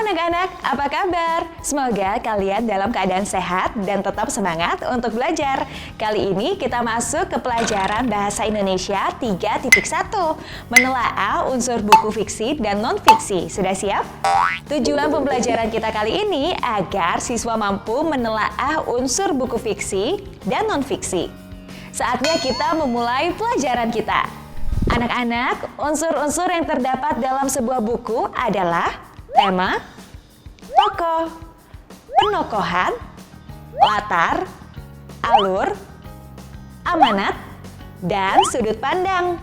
anak-anak, apa kabar? Semoga kalian dalam keadaan sehat dan tetap semangat untuk belajar. Kali ini kita masuk ke pelajaran Bahasa Indonesia 3.1, menelaah unsur buku fiksi dan non-fiksi. Sudah siap? Tujuan pembelajaran kita kali ini agar siswa mampu menelaah unsur buku fiksi dan non-fiksi. Saatnya kita memulai pelajaran kita. Anak-anak, unsur-unsur yang terdapat dalam sebuah buku adalah tema, tokoh, penokohan, latar, alur, amanat, dan sudut pandang.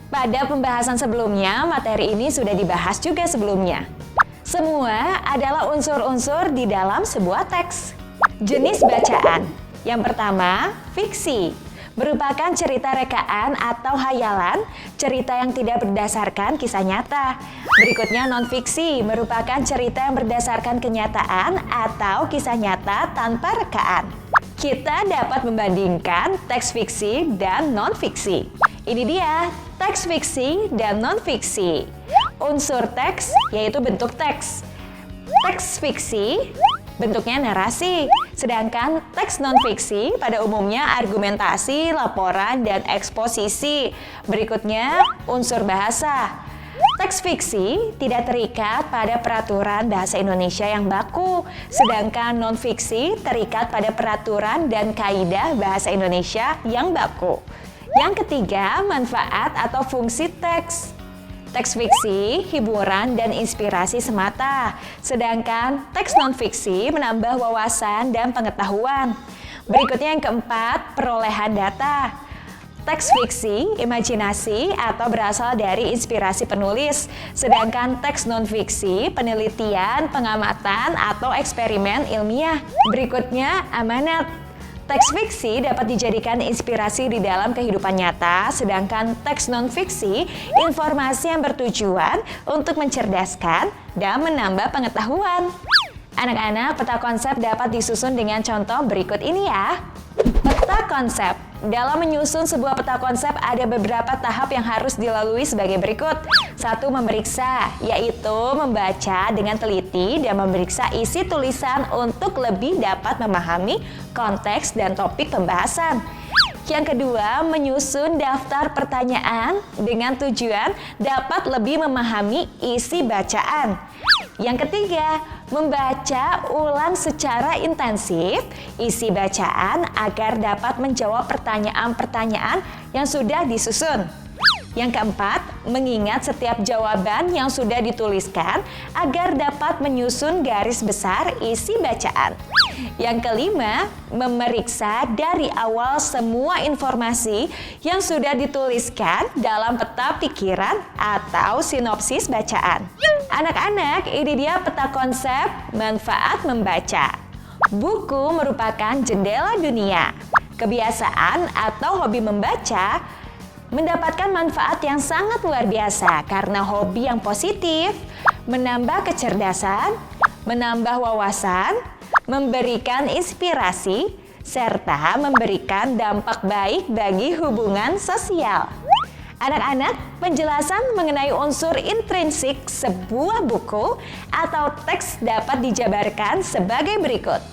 Pada pembahasan sebelumnya, materi ini sudah dibahas juga sebelumnya. Semua adalah unsur-unsur di dalam sebuah teks. Jenis bacaan. Yang pertama, fiksi. Merupakan cerita rekaan atau hayalan, cerita yang tidak berdasarkan kisah nyata. Berikutnya non-fiksi, merupakan cerita yang berdasarkan kenyataan atau kisah nyata tanpa rekaan. Kita dapat membandingkan teks fiksi dan non-fiksi. Ini dia, teks fiksi dan non-fiksi. Unsur teks yaitu bentuk teks. Teks fiksi bentuknya narasi, sedangkan teks non-fiksi pada umumnya argumentasi, laporan, dan eksposisi. Berikutnya, unsur bahasa. Teks fiksi tidak terikat pada peraturan bahasa Indonesia yang baku, sedangkan non-fiksi terikat pada peraturan dan kaidah bahasa Indonesia yang baku. Yang ketiga, manfaat atau fungsi teks. Teks fiksi, hiburan, dan inspirasi semata. Sedangkan teks non-fiksi menambah wawasan dan pengetahuan. Berikutnya yang keempat, perolehan data. Teks fiksi, imajinasi, atau berasal dari inspirasi penulis. Sedangkan teks non-fiksi, penelitian, pengamatan, atau eksperimen ilmiah. Berikutnya, amanat. Teks fiksi dapat dijadikan inspirasi di dalam kehidupan nyata, sedangkan teks non-fiksi, informasi yang bertujuan untuk mencerdaskan dan menambah pengetahuan. Anak-anak, peta konsep dapat disusun dengan contoh berikut ini ya. Peta konsep. Dalam menyusun sebuah peta konsep ada beberapa tahap yang harus dilalui sebagai berikut. 1. Memeriksa, yaitu membaca dengan teliti dan memeriksa isi tulisan untuk lebih dapat memahami konteks dan topik pembahasan. Yang kedua, menyusun daftar pertanyaan dengan tujuan dapat lebih memahami isi bacaan. Yang ketiga, membaca ulang secara intensif isi bacaan agar dapat menjawab pertanyaan-pertanyaan yang sudah disusun. Yang keempat, mengingat setiap jawaban yang sudah dituliskan agar dapat menyusun garis besar isi bacaan. Yang kelima, memeriksa dari awal semua informasi yang sudah dituliskan dalam peta pikiran atau sinopsis bacaan. Anak-anak, ini dia peta konsep manfaat membaca. Buku merupakan jendela dunia. Kebiasaan atau hobi membaca mendapatkan manfaat yang sangat luar biasa karena hobi yang positif, menambah kecerdasan, menambah wawasan, memberikan inspirasi, serta memberikan dampak baik bagi hubungan sosial. Anak-anak, penjelasan mengenai unsur intrinsik sebuah buku atau teks dapat dijabarkan sebagai berikut.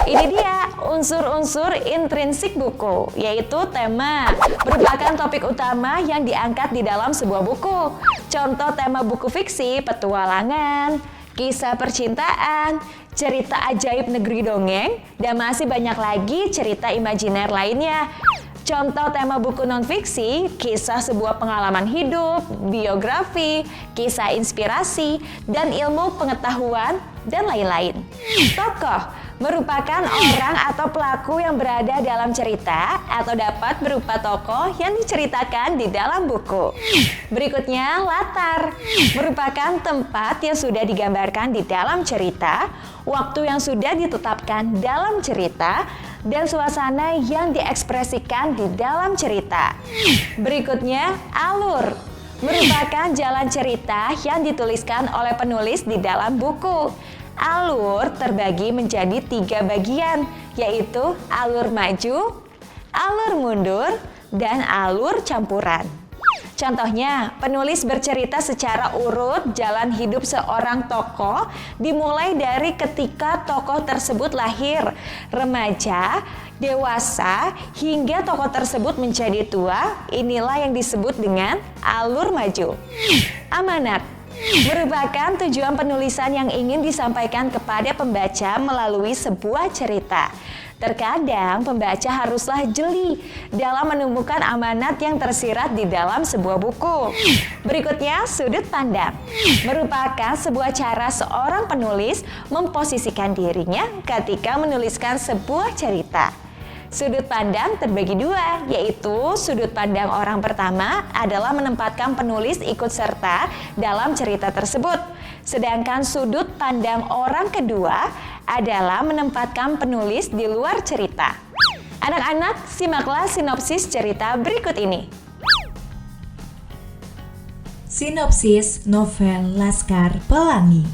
Ini dia unsur-unsur intrinsik buku, yaitu tema, merupakan topik utama yang diangkat di dalam sebuah buku. Contoh tema buku fiksi, petualangan, kisah percintaan, cerita ajaib negeri dongeng, dan masih banyak lagi cerita imajiner lainnya. Contoh tema buku non-fiksi, kisah sebuah pengalaman hidup, biografi, kisah inspirasi, dan ilmu pengetahuan, dan lain-lain. Tokoh merupakan orang atau pelaku yang berada dalam cerita atau dapat berupa tokoh yang diceritakan di dalam buku. Berikutnya, latar merupakan tempat yang sudah digambarkan di dalam cerita, waktu yang sudah ditetapkan dalam cerita, dan suasana yang diekspresikan di dalam cerita. Berikutnya, alur merupakan jalan cerita yang dituliskan oleh penulis di dalam buku. Alur terbagi menjadi 3 bagian, yaitu alur maju, alur mundur, dan alur campuran. Contohnya, penulis bercerita secara urut jalan hidup seorang tokoh dimulai dari ketika tokoh tersebut lahir, remaja, dewasa, hingga tokoh tersebut menjadi tua. Inilah yang disebut dengan alur maju. Amanat merupakan tujuan penulisan yang ingin disampaikan kepada pembaca melalui sebuah cerita. Terkadang pembaca haruslah jeli dalam menemukan amanat yang tersirat di dalam sebuah buku. Berikutnya, sudut pandang merupakan sebuah cara seorang penulis memposisikan dirinya ketika menuliskan sebuah cerita. Sudut pandang terbagi dua, yaitu sudut pandang orang pertama adalah menempatkan penulis ikut serta dalam cerita tersebut. Sedangkan sudut pandang orang kedua adalah menempatkan penulis di luar cerita. Anak-anak, simaklah sinopsis cerita berikut ini. Sinopsis novel Laskar Pelangi.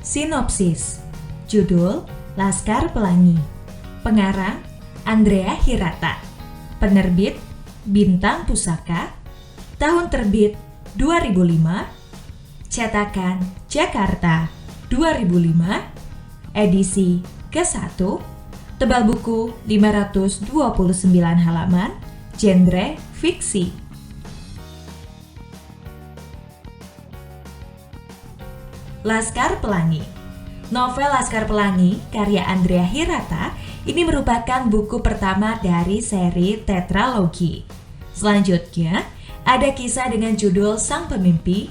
Sinopsis judul Laskar Pelangi. Pengarang Andrea Hirata. Penerbit Bintang Pusaka. Tahun terbit 2005. Cetakan Jakarta 2005. Edisi ke-1. Tebal buku 529 halaman. Genre fiksi. Laskar Pelangi. Novel Laskar Pelangi karya Andrea Hirata ini merupakan buku pertama dari seri tetralogi. Selanjutnya, ada kisah dengan judul Sang Pemimpi,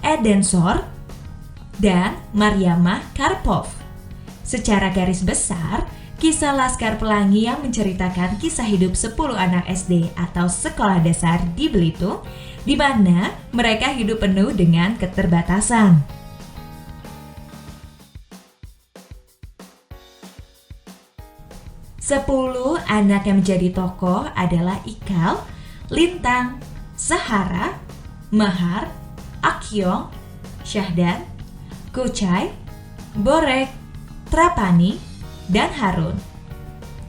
Edensor, dan Mariamah Karpov. Secara garis besar, kisah Laskar Pelangi yang menceritakan kisah hidup 10 anak SD atau sekolah dasar di Belitung, di mana mereka hidup penuh dengan keterbatasan. 10 anak yang menjadi tokoh adalah Ikal, Lintang, Sahara, Mahar, Akyong, Syahdan, Kucai, Borek, Trapani, dan Harun.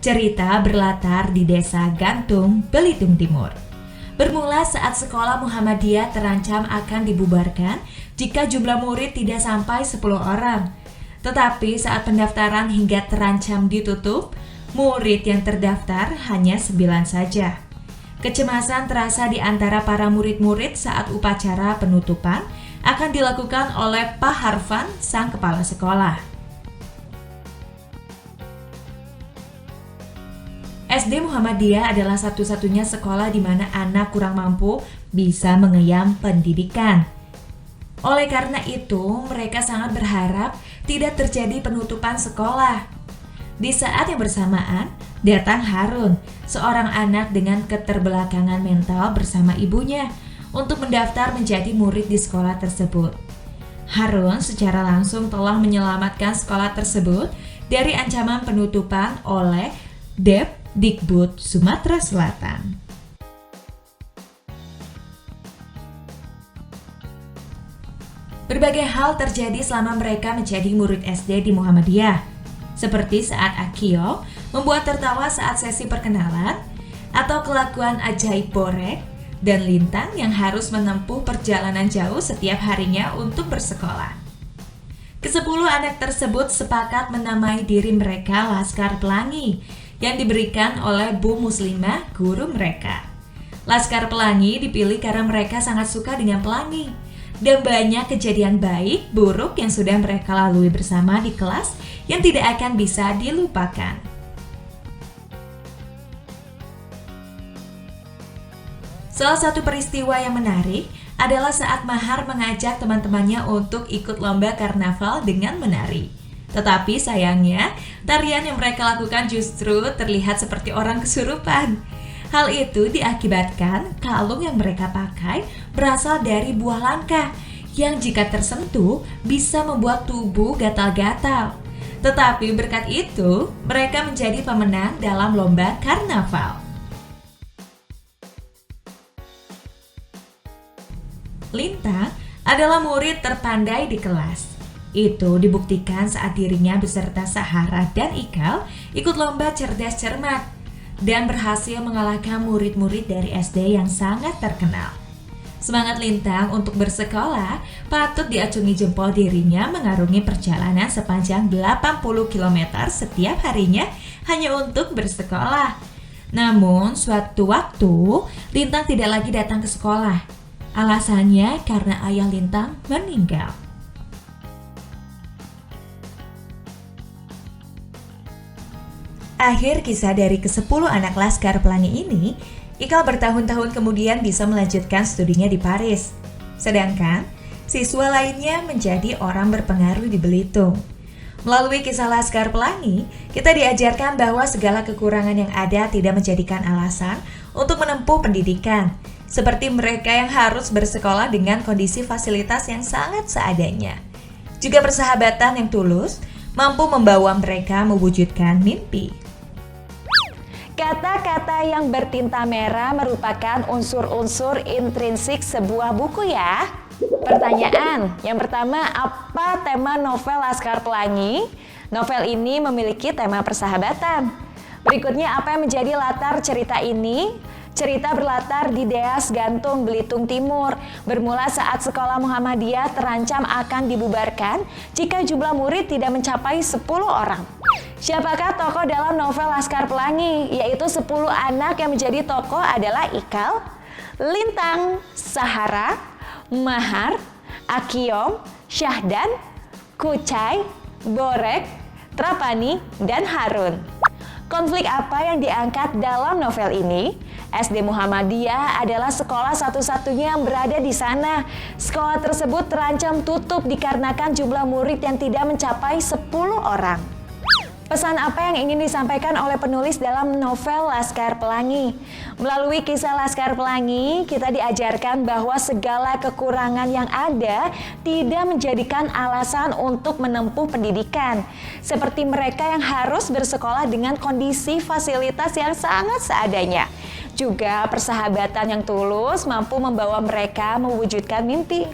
Cerita berlatar di desa Gantung, Belitung Timur. Bermula saat sekolah Muhammadiyah terancam akan dibubarkan jika jumlah murid tidak sampai 10 orang. Tetapi saat pendaftaran hingga terancam ditutup, murid yang terdaftar hanya 9 saja. Kecemasan terasa di antara para murid-murid saat upacara penutupan akan dilakukan oleh Pak Harfan, sang kepala sekolah. SD Muhammadiyah adalah satu-satunya sekolah di mana anak kurang mampu bisa mengenyam pendidikan. Oleh karena itu, mereka sangat berharap tidak terjadi penutupan sekolah. Di saat yang bersamaan, datang Harun, seorang anak dengan keterbelakangan mental bersama ibunya, untuk mendaftar menjadi murid di sekolah tersebut. Harun secara langsung telah menyelamatkan sekolah tersebut dari ancaman penutupan oleh Depdikbud Sumatera Selatan. Berbagai hal terjadi selama mereka menjadi murid SD di Muhammadiyah. Seperti saat Akio membuat tertawa saat sesi perkenalan, atau kelakuan ajaib Borek dan Lintang yang harus menempuh perjalanan jauh setiap harinya untuk bersekolah. Ke-10 anak tersebut sepakat menamai diri mereka Laskar Pelangi yang diberikan oleh Bu Muslimah, guru mereka. Laskar Pelangi dipilih karena mereka sangat suka dengan pelangi, dan banyak kejadian baik, buruk yang sudah mereka lalui bersama di kelas yang tidak akan bisa dilupakan. Salah satu peristiwa yang menarik adalah saat Mahar mengajak teman-temannya untuk ikut lomba karnaval dengan menari. Tetapi sayangnya, tarian yang mereka lakukan justru terlihat seperti orang kesurupan. Hal itu diakibatkan kalung yang mereka pakai berasal dari buah langka yang jika tersentuh bisa membuat tubuh gatal-gatal. Tetapi berkat itu, mereka menjadi pemenang dalam lomba karnaval. Lintang adalah murid terpandai di kelas. Itu dibuktikan saat dirinya beserta Sahara dan Ikal ikut lomba cerdas cermat. dan berhasil mengalahkan murid-murid dari SD yang sangat terkenal. Semangat Lintang untuk bersekolah patut diacungi jempol dirinya mengarungi perjalanan sepanjang 80 km setiap harinya hanya untuk bersekolah. Namun suatu waktu Lintang tidak lagi datang ke sekolah. Alasannya karena ayah Lintang meninggal. Akhir kisah dari ke-10 anak Laskar Pelangi ini, Ikal bertahun-tahun kemudian bisa melanjutkan studinya di Paris. Sedangkan siswa lainnya menjadi orang berpengaruh di Belitung. Melalui kisah Laskar Pelangi, kita diajarkan bahwa segala kekurangan yang ada tidak menjadikan alasan untuk menempuh pendidikan. Seperti mereka yang harus bersekolah dengan kondisi fasilitas yang sangat seadanya. Juga persahabatan yang tulus mampu membawa mereka mewujudkan mimpi. Kata-kata yang bertinta merah merupakan unsur-unsur intrinsik sebuah buku ya. Pertanyaan, yang pertama, apa tema novel Laskar Pelangi? Novel ini memiliki tema persahabatan. Berikutnya, apa yang menjadi latar cerita ini? Cerita berlatar di Deas Gantung, Belitung Timur. Bermula saat sekolah Muhammadiyah terancam akan dibubarkan jika jumlah murid tidak mencapai 10 orang. Siapakah tokoh dalam novel Laskar Pelangi? Yaitu 10 anak yang menjadi tokoh adalah Ikal, Lintang, Sahara, Mahar, Akyong, Syahdan, Kucai, Borek, Trapani, dan Harun. Konflik apa yang diangkat dalam novel ini? SD Muhammadiyah adalah sekolah satu-satunya yang berada di sana. Sekolah tersebut terancam tutup dikarenakan jumlah murid yang tidak mencapai 10 orang. Pesan apa yang ingin disampaikan oleh penulis dalam novel Laskar Pelangi? Melalui kisah Laskar Pelangi, kita diajarkan bahwa segala kekurangan yang ada tidak menjadikan alasan untuk menempuh pendidikan. Seperti mereka yang harus bersekolah dengan kondisi fasilitas yang sangat seadanya. Juga persahabatan yang tulus mampu membawa mereka mewujudkan mimpi.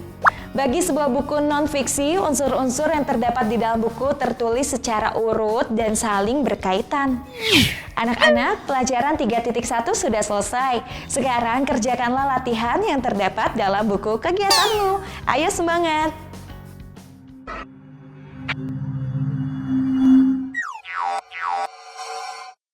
Bagi sebuah buku non-fiksi, unsur-unsur yang terdapat di dalam buku tertulis secara urut dan saling berkaitan. Anak-anak, pelajaran 3.1 sudah selesai. Sekarang kerjakanlah latihan yang terdapat dalam buku kegiatanmu. Ayo semangat!